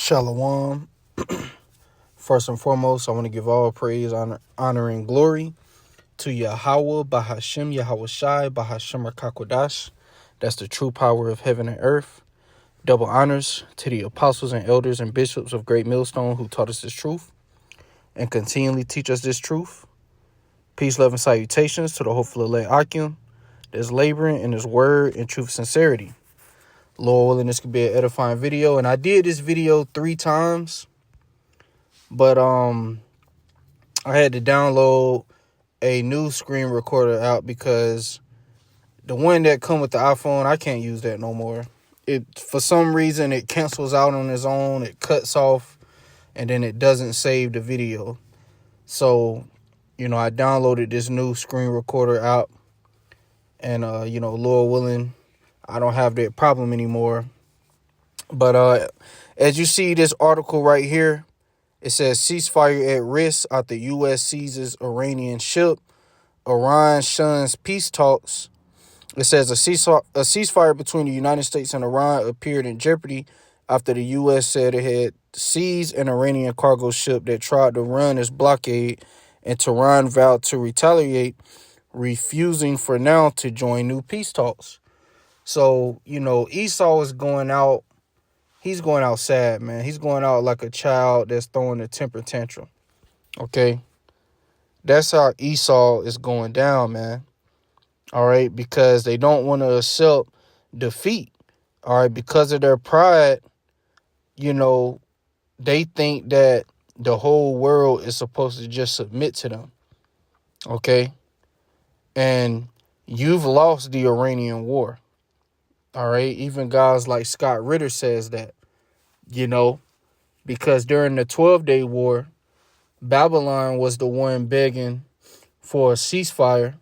Shalom. First and foremost, I want to give all praise, honor, and glory to Yahweh, Bahashem, Yahweh Shai, Bahashem Rakakwadash. That's the true power of heaven and earth. Double honors to the apostles and elders and bishops of Great Millstone who taught us this truth and continually teach us this truth. Peace, love, and salutations to the hopeful elect Akim that's laboring in his word and truth sincerity. Lord willing, this could be an edifying video. And I did this video 3 times, but I had to download a new screen recorder out because the one that come with the iPhone, I can't use that no more. It, for some reason, it cancels out on its own. It cuts off, and then it doesn't save the video. So, I downloaded this new screen recorder out, and, Lord willing, I don't have that problem anymore. But as you see this article right here, it says ceasefire at risk after U.S. seizes Iranian ship. Iran shuns peace talks. It says a ceasefire between the United States and Iran appeared in jeopardy after the U.S. said it had seized an Iranian cargo ship that tried to run its blockade, and Tehran vowed to retaliate, refusing for now to join new peace talks. So, Esau is going out. He's going out sad, man. He's going out like a child that's throwing a temper tantrum. Okay? That's how Esau is going down, man. All right? Because they don't want to accept defeat. All right? Because of their pride, they think that the whole world is supposed to just submit to them. Okay? And you've lost the Iranian war. All right. Even guys like Scott Ritter says that, because during the 12-day war, Babylon was the one begging for a ceasefire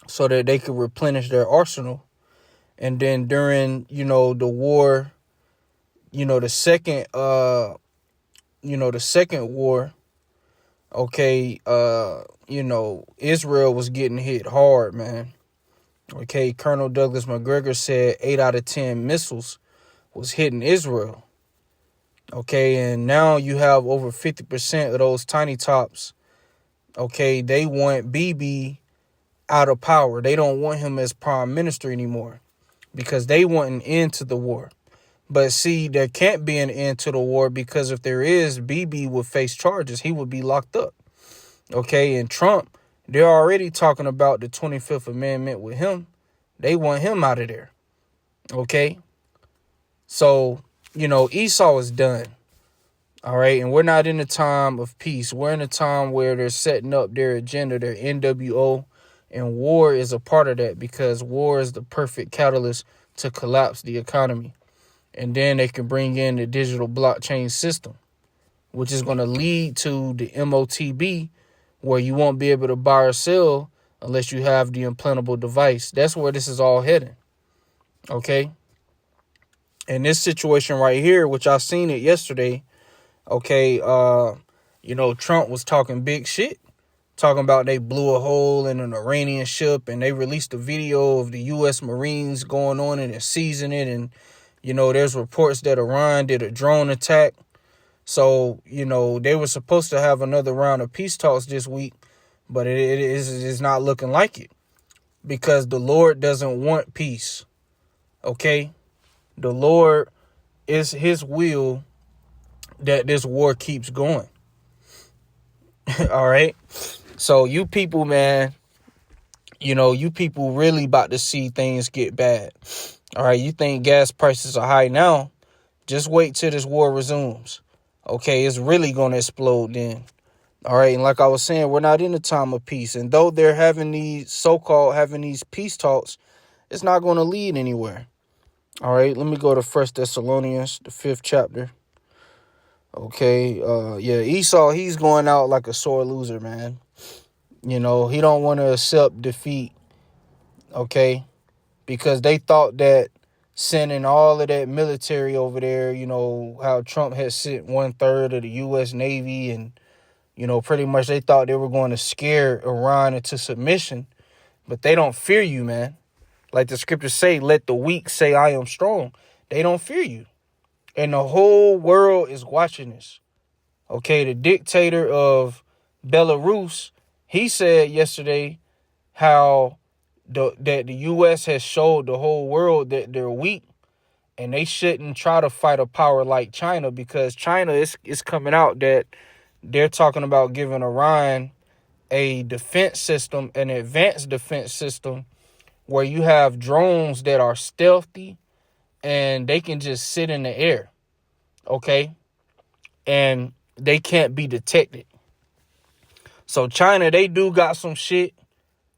so that they could replenish their arsenal. And then during, the war, the second war, okay, Israel was getting hit hard, man. Okay, Colonel Douglas McGregor said 8 out of 10 missiles was hitting Israel. Okay, and now you have over 50% of those tiny tops. Okay, they want Bibi out of power. They don't want him as prime minister anymore because they want an end to the war. But see, there can't be an end to the war because if there is, Bibi would face charges. He would be locked up. Okay, and Trump, they're already talking about the 25th Amendment with him. They want him out of there. Okay? So, Esau is done. All right? And we're not in a time of peace. We're in a time where they're setting up their agenda, their NWO, and war is a part of that because war is the perfect catalyst to collapse the economy. And then they can bring in the digital blockchain system, which is going to lead to the MOTB, where you won't be able to buy or sell unless you have the implantable device. That's where this is all heading. Okay? And this situation right here, which I seen it yesterday, okay, Trump was talking big shit, talking about they blew a hole in an Iranian ship, and they released a video of the U.S. Marines going on and seizing it, and, there's reports that Iran did a drone attack. So, they were supposed to have another round of peace talks this week, but it is not looking like it because the Lord doesn't want peace. Okay? The Lord, is his will that this war keeps going. All right? So you people, man, you people really about to see things get bad. All right? You think gas prices are high now? Just wait till this war resumes. Okay, it's really going to explode then. All right, and like I was saying, we're not in a time of peace. And though they're having these peace talks, it's not going to lead anywhere. All right, let me go to 1 Thessalonians, the 5th chapter. Okay, Esau, he's going out like a sore loser, man. He don't want to accept defeat, okay, because they thought that sending all of that military over there, how Trump had sent 1/3 of the U.S. Navy and, pretty much they thought they were going to scare Iran into submission, but they don't fear you, man. Like the scriptures say, let the weak say I am strong. They don't fear you. And the whole world is watching this. Okay, the dictator of Belarus, he said yesterday how that the U.S. has showed the whole world that they're weak and they shouldn't try to fight a power like China, because China is coming out that they're talking about giving Iran a defense system, an advanced defense system, where you have drones that are stealthy and they can just sit in the air, okay? And they can't be detected. So China, they do got some shit.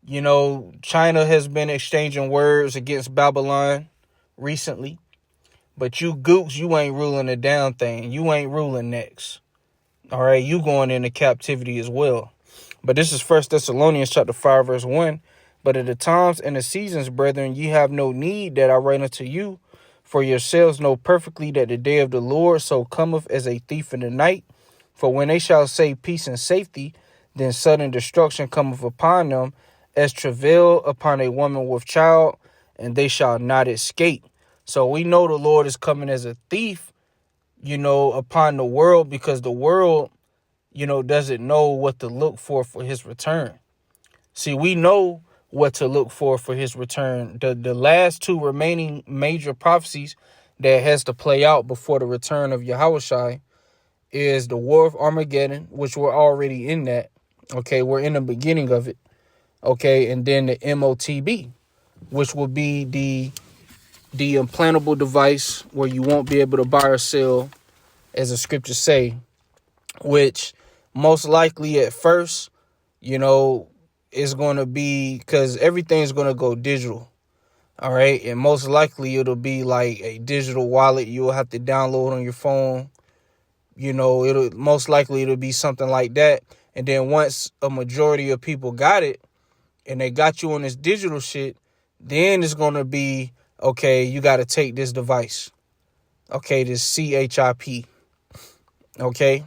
You know, China has been exchanging words against Babylon recently. But you gooks, you ain't ruling a damn thing. You ain't ruling next. All right, you going into captivity as well. But this is 1 Thessalonians chapter 5, verse 1. But at the times and the seasons, brethren, ye have no need that I write unto you. For yourselves know perfectly that the day of the Lord so cometh as a thief in the night. For when they shall say peace and safety, then sudden destruction cometh upon them, as travail upon a woman with child, and they shall not escape. So we know the Lord is coming as a thief, you know, upon the world, because the world, you know, doesn't know what to look for his return. See, we know what to look for his return. The last two remaining major prophecies that has to play out before the return of Yahushua is the War of Armageddon, which we're already in that. Okay, we're in the beginning of it. Okay, and then the MOTB, which will be the implantable device where you won't be able to buy or sell, as the scriptures say, which most likely at first, you know, is going to be, because everything's going to go digital. All right. And most likely it'll be like a digital wallet you'll have to download on your phone. You know, it'll be something like that. And then once a majority of people got it and they got you on this digital shit, then it's going to be, okay, you got to take this device. Okay, this CHIP. Okay.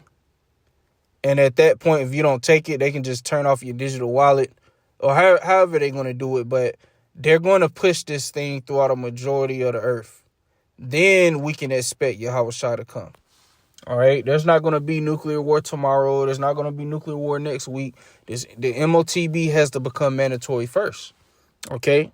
And at that point, if you don't take it, they can just turn off your digital wallet, or however they're going to do it. But they're going to push this thing throughout a majority of the earth. Then we can expect Yahushua to come. All right. There's not going to be nuclear war tomorrow. There's not going to be nuclear war next week. The MOTB has to become mandatory first. Okay.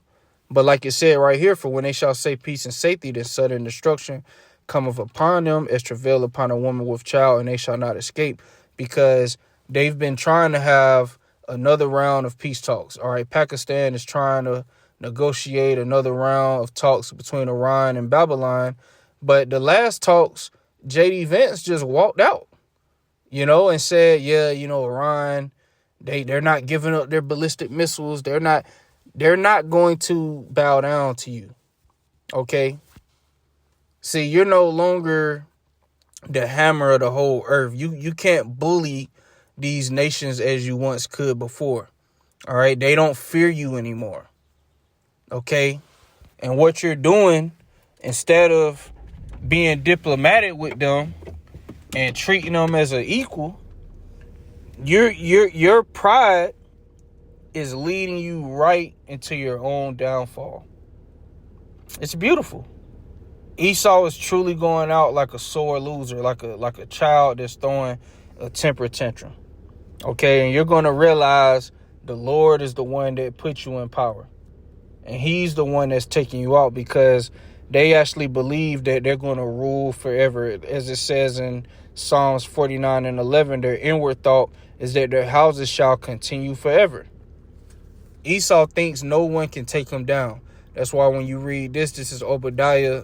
But like it said right here, for when they shall say peace and safety, then sudden destruction cometh upon them, as travail upon a woman with child, and they shall not escape. Because they've been trying to have another round of peace talks. All right, Pakistan is trying to negotiate another round of talks between Iran and Babylon. But the last talks, J.D. Vance just walked out, you know, and said, yeah, you know, Iran, they're not giving up their ballistic missiles. They're not going to bow down to you. Okay. See, you're no longer the hammer of the whole earth. You can't bully these nations as you once could before. All right. They don't fear you anymore. Okay. And what you're doing, instead of being diplomatic with them and treating them as an equal, your pride is leading you right into your own downfall. It's beautiful. Esau is truly going out like a sore loser, like a child that's throwing a temper tantrum. Okay, and you're going to realize the Lord is the one that put you in power. And he's the one that's taking you out, because they actually believe that they're going to rule forever. As it says in Psalms 49:11, their inward thought is that their houses shall continue forever. Esau thinks no one can take him down. That's why when you read this is Obadiah,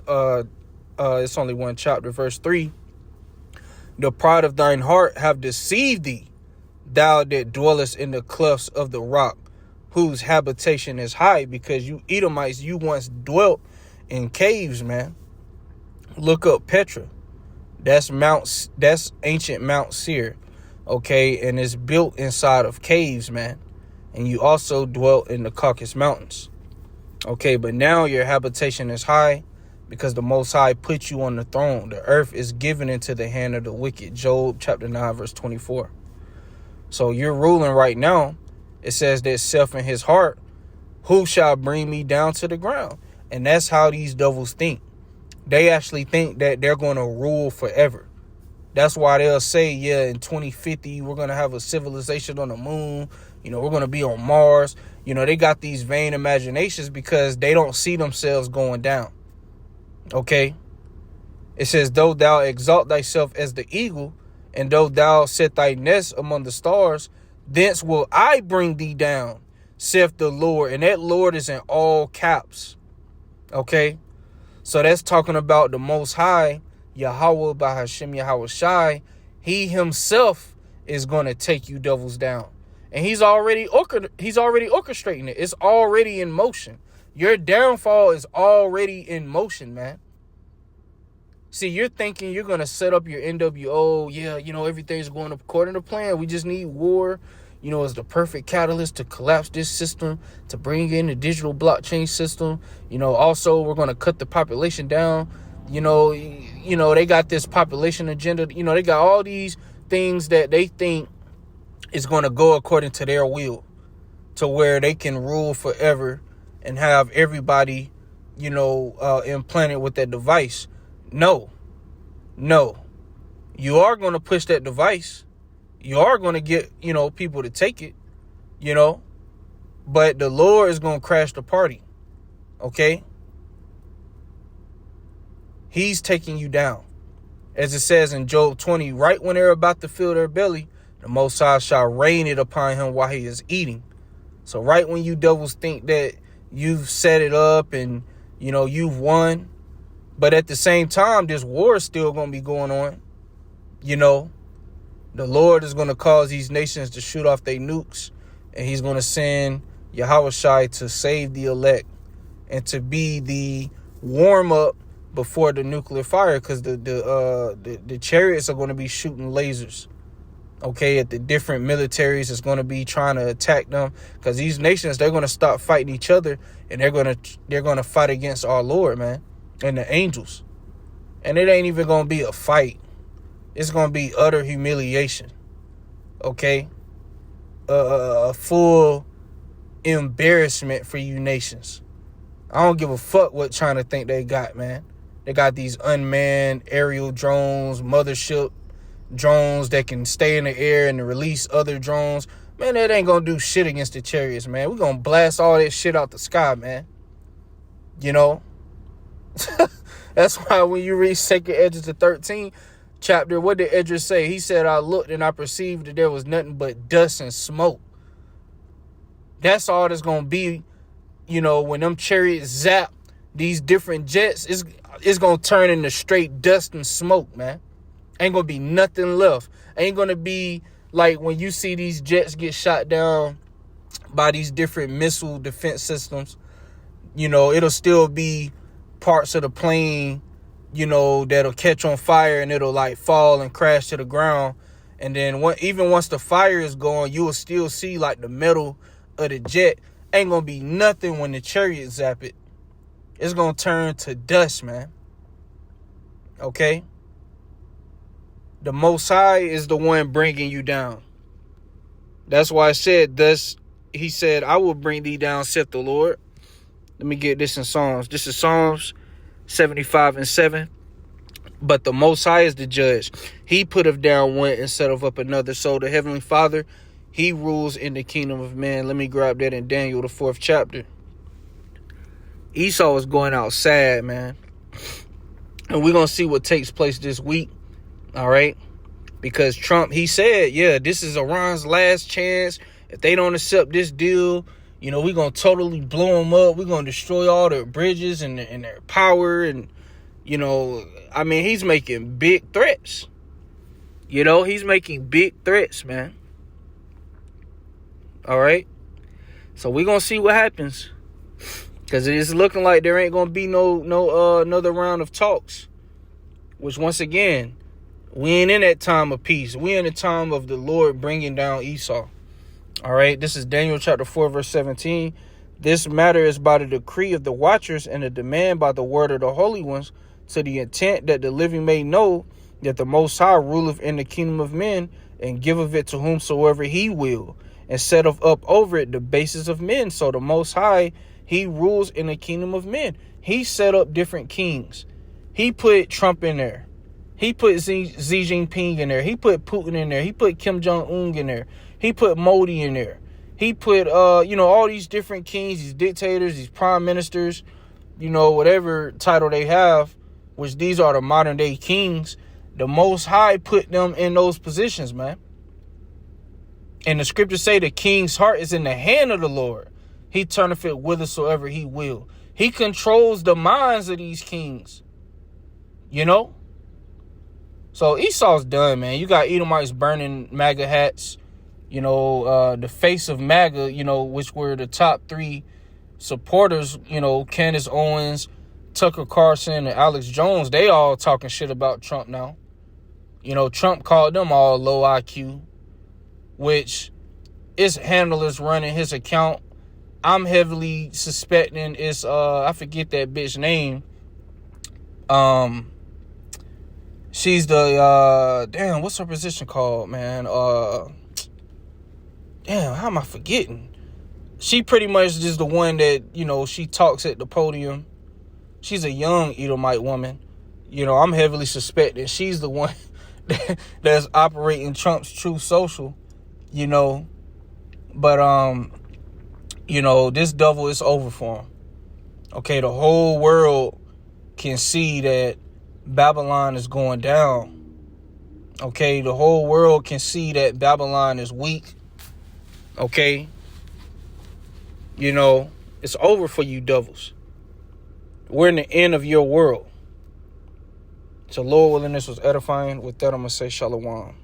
it's only one chapter, verse 3. The pride of thine heart have deceived thee, thou that dwellest in the clefts of the rock, whose habitation is high, because you Edomites, you once dwelt in caves, man. Look up Petra. That's ancient Mount Seir. Okay, and it's built inside of caves, man. And you also dwelt in the Caucasus Mountains. Okay, but now your habitation is high because the Most High put you on the throne. The earth is given into the hand of the wicked. Job chapter 9, verse 24. So you're ruling right now. It says that self in his heart, who shall bring me down to the ground? And that's how these devils think. they actually think that they're going to rule forever. That's why they'll say, yeah, in 2050, we're going to have a civilization on the moon. We're going to be on Mars. They got these vain imaginations because they don't see themselves going down. Okay? It says, though thou exalt thyself as the eagle, and though thou set thy nest among the stars, thence will I bring thee down, saith the Lord. And that Lord is in all caps. Okay? So that's talking about the Most High, Yahweh Bahashem Yahweh Shai. He himself is going to take you devils down. And he's already orchestrating it. It's already in motion. Your downfall is already in motion, man. See, you're thinking you're going to set up your NWO. Yeah, everything's going according to plan. We just need war. As the perfect catalyst to collapse this system, to bring in the digital blockchain system. Also, we're going to cut the population down. They got this population agenda. They got all these things that they think is going to go according to their will, to where they can rule forever and have everybody, implanted with that device. No. You are going to push that device. You are going to get, people to take it, but the Lord is going to crash the party. Okay? He's taking you down. As it says in Job 20, right when they're about to fill their belly, the Most High shall rain it upon him while he is eating. So right when you devils think that you've set it up and, you've won, but at the same time, this war is still going to be going on. The Lord is going to cause these nations to shoot off their nukes, and he's going to send Yahweh Shai to save the elect and to be the warm-up before the nuclear fire, because the chariots are going to be shooting lasers, okay, at the different militaries. Is going to be trying to attack them, because these nations, they're going to stop fighting each other, and they're going to fight against our Lord, man, and the angels. And it ain't even going to be a fight. It's going to be utter humiliation, okay? A full embarrassment for you nations. I don't give a fuck what China think they got, man. They got these unmanned aerial drones, mothership drones that can stay in the air and release other drones. Man, that ain't going to do shit against the chariots, man. We're going to blast all that shit out the sky, man. That's why when you read 2nd Esdras 13 chapter, what did Esdras say? He said, I looked and I perceived that there was nothing but dust and smoke. That's all that's going to be, when them chariots zap these different jets, it's going to turn into straight dust and smoke, man. Ain't going to be nothing left. Ain't going to be like when you see these jets get shot down by these different missile defense systems. It'll still be parts of the plane, that'll catch on fire and it'll like fall and crash to the ground. And then even once the fire is gone, you will still see like the metal of the jet. Ain't going to be nothing when the chariot zap it. It's going to turn to dust, man. Okay? The Most High is the one bringing you down. That's why I said, he said, I will bring thee down, saith the Lord. Let me get this in Psalms. This is Psalms 75:7. But the Most High is the judge. He putteth down one and setteth up another. So the Heavenly Father, he rules in the kingdom of man. Let me grab that in Daniel, the 4th chapter. Esau is going out sad, man. And we're going to see what takes place this week. All right. Because Trump, he said, yeah, this is Iran's last chance. If they don't accept this deal, we're going to totally blow them up. We're going to destroy all their bridges and their power. And, he's making big threats. He's making big threats, man. All right. So we're going to see what happens. Because it is looking like there ain't going to be no another round of talks. Which, once again, we ain't in that time of peace. We in the time of the Lord bringing down Esau. All right. This is Daniel chapter 4, verse 17. This matter is by the decree of the watchers and the demand by the word of the holy ones, to the intent that the living may know that the Most High ruleth in the kingdom of men and giveth it to whomsoever he will, and setteth up over it the bases of men. So the Most High, he rules in the kingdom of men. He set up different kings. He put Trump in there. He put Xi Jinping in there. He put Putin in there. He put Kim Jong-un in there. He put Modi in there. He put, all these different kings, these dictators, these prime ministers, whatever title they have, which these are the modern day kings. The Most High put them in those positions, man. And the scriptures say the king's heart is in the hand of the Lord. He turneth it whithersoever he will. He controls the minds of these kings. So Esau's done, man. You got Edomites burning MAGA hats. The face of MAGA, which were the top 3 supporters, Candace Owens, Tucker Carlson, and Alex Jones. They all talking shit about Trump now. Trump called them all low IQ, which his handlers running his account. I'm heavily suspecting it's, I forget that bitch name. She's the, what's her position called, man? How am I forgetting? She pretty much is the one that, she talks at the podium. She's a young Edomite woman. I'm heavily suspecting she's the one that's operating Trump's Truth Social, But, this devil is over for him. Okay, the whole world can see that Babylon is going down. Okay, the whole world can see that Babylon is weak. Okay, it's over for you devils. We're in the end of your world. So Lord willing, this was edifying. With that, I'm going to say shalom.